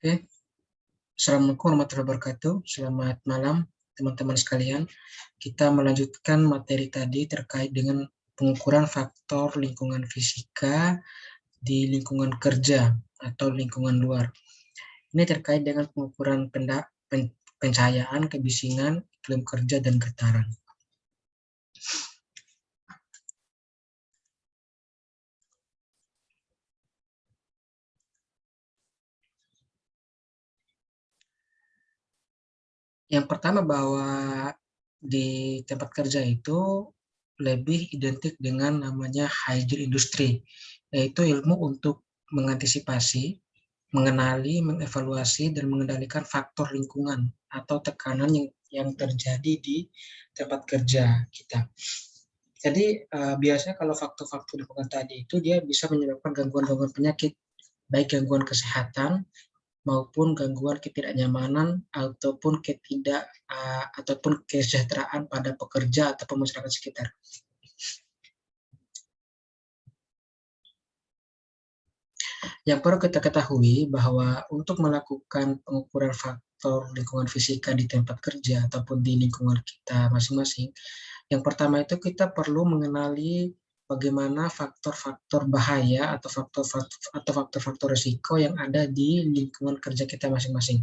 Oke, Assalamualaikum warahmatullahi wabarakatuh. Selamat malam teman-teman sekalian. Kita melanjutkan materi tadi terkait dengan pengukuran faktor lingkungan fisika di lingkungan kerja atau lingkungan luar. Ini terkait dengan pengukuran pencahayaan, kebisingan, iklim kerja, dan getaran. Yang pertama bahwa di tempat kerja itu lebih identik dengan namanya hygiene industry, yaitu ilmu untuk mengantisipasi, mengenali, mengevaluasi, dan mengendalikan faktor lingkungan atau tekanan yang terjadi di tempat kerja kita. Jadi biasanya kalau faktor-faktor lingkungan tadi itu dia bisa menyebabkan gangguan-gangguan penyakit, baik gangguan kesehatan maupun gangguan ketidaknyamanan ataupun kesejahteraan pada pekerja atau masyarakat sekitar. Yang perlu kita ketahui bahwa untuk melakukan pengukuran faktor lingkungan fisika di tempat kerja ataupun di lingkungan kita masing-masing, yang pertama itu kita perlu mengenali bagaimana faktor-faktor bahaya atau faktor-faktor risiko yang ada di lingkungan kerja kita masing-masing.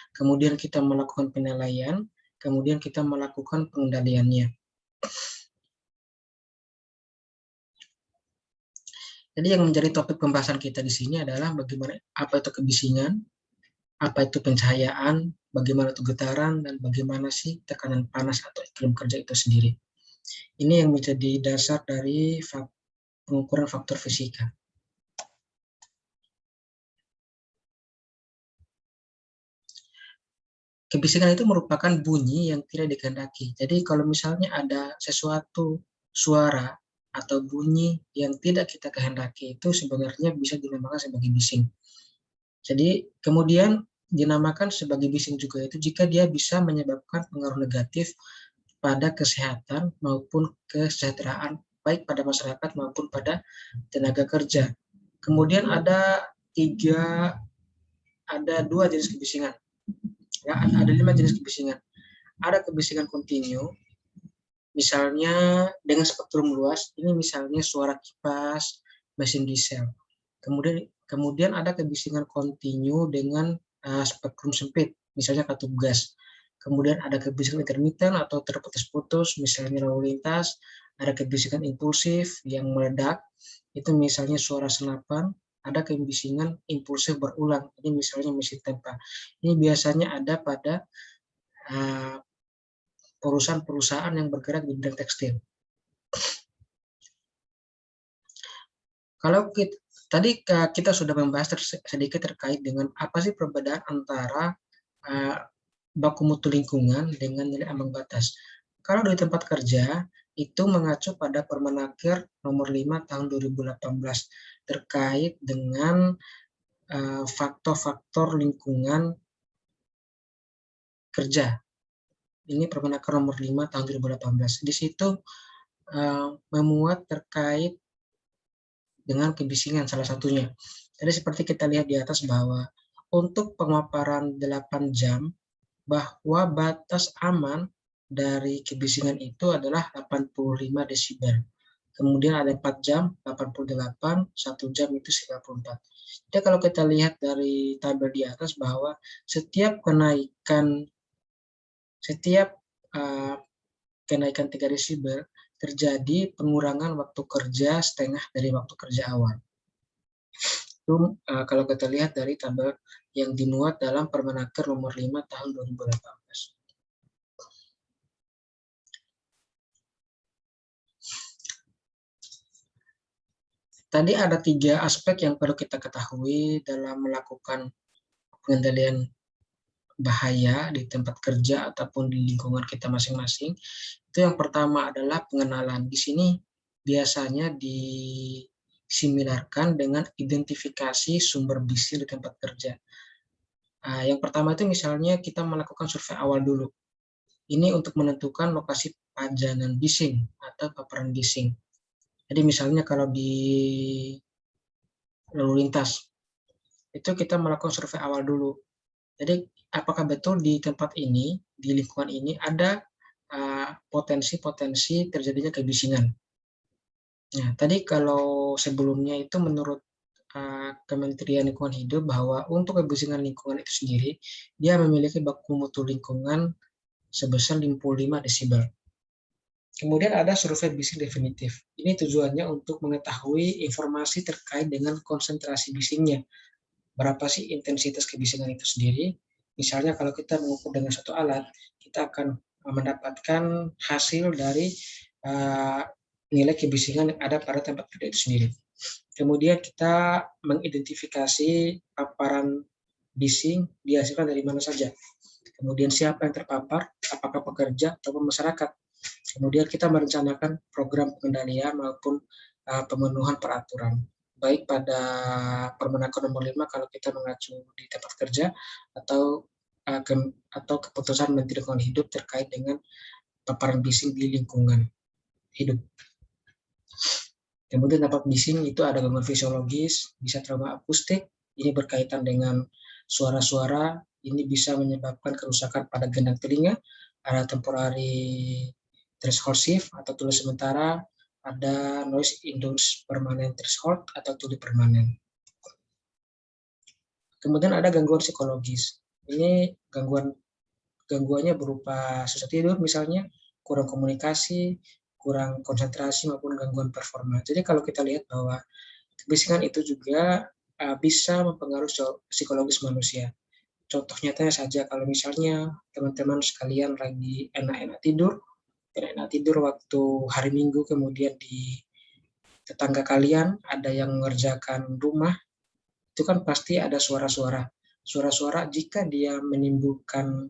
Kemudian kita melakukan penilaian, kemudian kita melakukan pengendaliannya. Jadi yang menjadi topik pembahasan kita di sini adalah bagaimana apa itu kebisingan, apa itu pencahayaan, bagaimana itu getaran, dan bagaimana sih tekanan panas atau iklim kerja itu sendiri. Ini yang menjadi dasar dari pengukuran faktor fisika. Kebisingan itu merupakan bunyi yang tidak dikehendaki. Jadi kalau misalnya ada sesuatu suara atau bunyi yang tidak kita kehendaki, itu sebenarnya bisa dinamakan sebagai bising. Jadi kemudian dinamakan sebagai bising juga itu jika dia bisa menyebabkan pengaruh negatif pada kesehatan maupun kesejahteraan baik pada masyarakat maupun pada tenaga kerja. Kemudian ada dua jenis kebisingan. Ya, ada 5 jenis kebisingan. Ada kebisingan kontinu, misalnya dengan spektrum luas, ini misalnya suara kipas, mesin diesel. Kemudian ada kebisingan kontinu dengan spektrum sempit, misalnya katup gas. Kemudian ada kebisingan intermiten atau terputus-putus, misalnya lalu lintas. Ada kebisingan impulsif yang meledak, itu misalnya suara senapan. Ada kebisingan impulsif berulang, ini misalnya mesin tempa. Ini biasanya ada pada perusahaan-perusahaan yang bergerak di bidang tekstil. Kalau tadi kita sudah membahas sedikit terkait dengan apa sih perbedaan antara baku mutu lingkungan dengan nilai ambang batas. Kalau di tempat kerja itu mengacu pada Permenaker nomor 5 tahun 2018 terkait dengan faktor-faktor lingkungan kerja. Ini Permenaker nomor 5 tahun 2018. Di situ memuat terkait dengan kebisingan salah satunya. Jadi seperti kita lihat di atas bahwa untuk pemaparan 8 jam bahwa batas aman dari kebisingan itu adalah 85 desibel. Kemudian ada 4 jam 88, 1 jam itu 94. Jadi kalau kita lihat dari tabel di atas bahwa setiap kenaikan 3 desibel terjadi pengurangan waktu kerja setengah dari waktu kerja awal. Itu kalau kita lihat dari tabel yang dimuat dalam Permenaker nomor 5 tahun 2018. Tadi ada 3 aspek yang perlu kita ketahui dalam melakukan pengendalian bahaya di tempat kerja ataupun di lingkungan kita masing-masing. Itu yang pertama adalah pengenalan. Di sini biasanya disimilarkan dengan identifikasi sumber bising di tempat kerja. Yang pertama itu misalnya kita melakukan survei awal dulu. Ini untuk menentukan lokasi pajangan bising atau paparan bising. Jadi misalnya kalau di lalu lintas, itu kita melakukan survei awal dulu. Jadi apakah betul di tempat ini, di lingkungan ini ada potensi-potensi terjadinya kebisingan. Nah, tadi kalau sebelumnya itu menurut Kementerian Lingkungan Hidup bahwa untuk kebisingan lingkungan itu sendiri, dia memiliki baku mutu lingkungan sebesar 55 desibel. Kemudian ada survei bising definitif. Ini tujuannya untuk mengetahui informasi terkait dengan konsentrasi bisingnya. Berapa sih intensitas kebisingan itu sendiri? Misalnya kalau kita mengukur dengan satu alat, kita akan mendapatkan hasil dari nilai kebisingan yang ada pada tempat kerja itu sendiri. Kemudian kita mengidentifikasi paparan bising dihasilkan dari mana saja. Kemudian siapa yang terpapar, apakah pekerja ataupun masyarakat. Kemudian kita merencanakan program pengendalian maupun pemenuhan peraturan. Baik pada Permenaker nomor 5 kalau kita mengacu di tempat kerja atau keputusan Menteri Lingkungan Hidup terkait dengan paparan bising di lingkungan hidup. Kemudian dampak bising itu ada gangguan fisiologis, bisa trauma akustik, ini berkaitan dengan suara-suara, ini bisa menyebabkan kerusakan pada gendang telinga, ada temporary threshold shift atau tuli sementara, ada noise induced permanent threshold atau tuli permanen. Kemudian ada gangguan psikologis, ini gangguannya berupa susah tidur misalnya, kurang komunikasi, kurang konsentrasi maupun gangguan performa. Jadi kalau kita lihat bahwa kebisingan itu juga bisa mempengaruhi psikologis manusia. Contoh nyatanya saja kalau misalnya teman-teman sekalian lagi enak-enak tidur waktu hari Minggu, kemudian di tetangga kalian ada yang mengerjakan rumah, itu kan pasti ada suara-suara. Suara-suara jika dia menimbulkan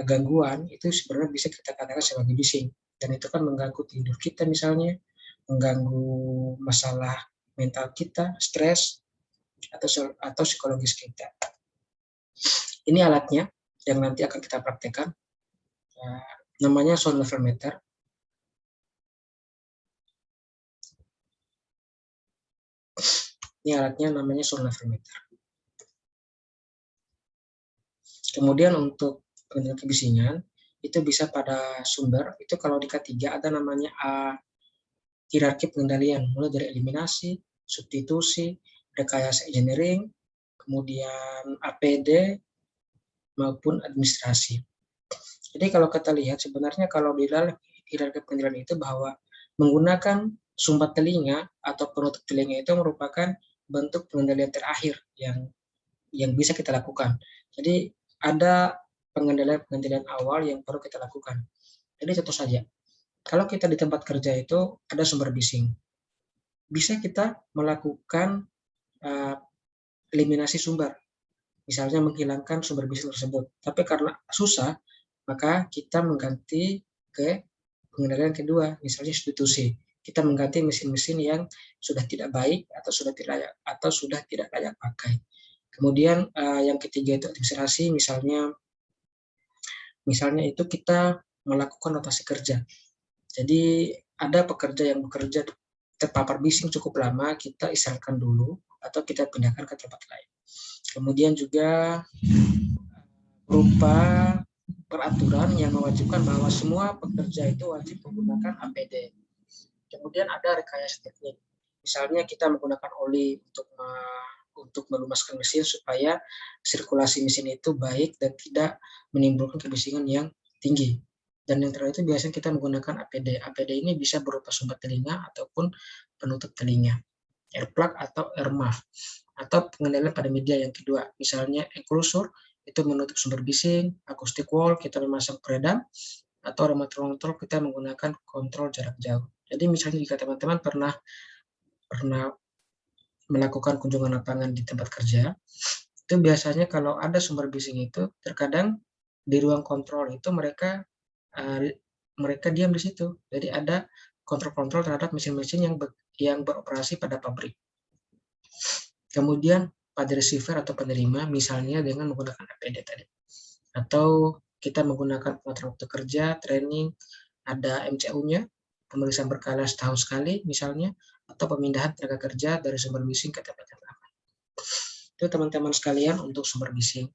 gangguan itu sebenarnya bisa kita katakan sebagai bising, dan itu kan mengganggu tidur kita misalnya, mengganggu masalah mental kita, stres atau psikologis kita. Ini alatnya yang nanti akan kita praktekkan, namanya sound level meter. Ini alatnya namanya sound level meter. Kemudian untuk pengendalian kebisingan itu bisa pada sumber, itu kalau di K3 ada namanya hierarki pengendalian, mulai dari eliminasi, substitusi, rekayasa engineering, kemudian APD maupun administrasi. Jadi kalau kita lihat sebenarnya kalau di dalam hierarki pengendalian itu bahwa menggunakan sumbat telinga atau penutup telinga itu merupakan bentuk pengendalian terakhir yang bisa kita lakukan. Jadi ada pengendalian awal yang perlu kita lakukan. Jadi contoh saja, kalau kita di tempat kerja itu ada sumber bising, bisa kita melakukan eliminasi sumber, misalnya menghilangkan sumber bising tersebut. Tapi karena susah, maka kita mengganti ke pengendalian kedua, misalnya substitusi. Kita mengganti mesin-mesin yang sudah tidak baik atau sudah tidak layak pakai. Kemudian yang ketiga itu administrasi, misalnya itu kita melakukan rotasi kerja. Jadi ada pekerja yang bekerja terpapar bising cukup lama, kita istirahatkan dulu atau kita pindahkan ke tempat lain. Kemudian juga berupa peraturan yang mewajibkan bahwa semua pekerja itu wajib menggunakan APD. Kemudian ada rekayasa teknik. Misalnya kita menggunakan oli untuk melumaskan mesin supaya sirkulasi mesin itu baik dan tidak menimbulkan kebisingan yang tinggi. Dan yang terakhir itu biasanya kita menggunakan APD. APD ini bisa berupa sumbat telinga ataupun penutup telinga, earplug atau air muff, atau pengendalian pada media yang kedua. Misalnya enclosure itu menutup sumber bising, acoustic wall kita memasang peredam, atau remote control kita menggunakan kontrol jarak jauh. Jadi misalnya jika teman-teman pernah melakukan kunjungan lapangan di tempat kerja, itu biasanya kalau ada sumber bising itu terkadang di ruang kontrol itu mereka diam di situ. Jadi ada kontrol terhadap mesin-mesin yang beroperasi pada pabrik. Kemudian pada receiver atau penerima misalnya dengan menggunakan APD tadi. Atau kita menggunakan pengaturan waktu kerja, training, ada MCU-nya, pemeriksaan berkala setahun sekali misalnya, atau pemindahan tenaga kerja dari sumber bising ke tempat yang aman. Itu teman-teman sekalian untuk sumber bising.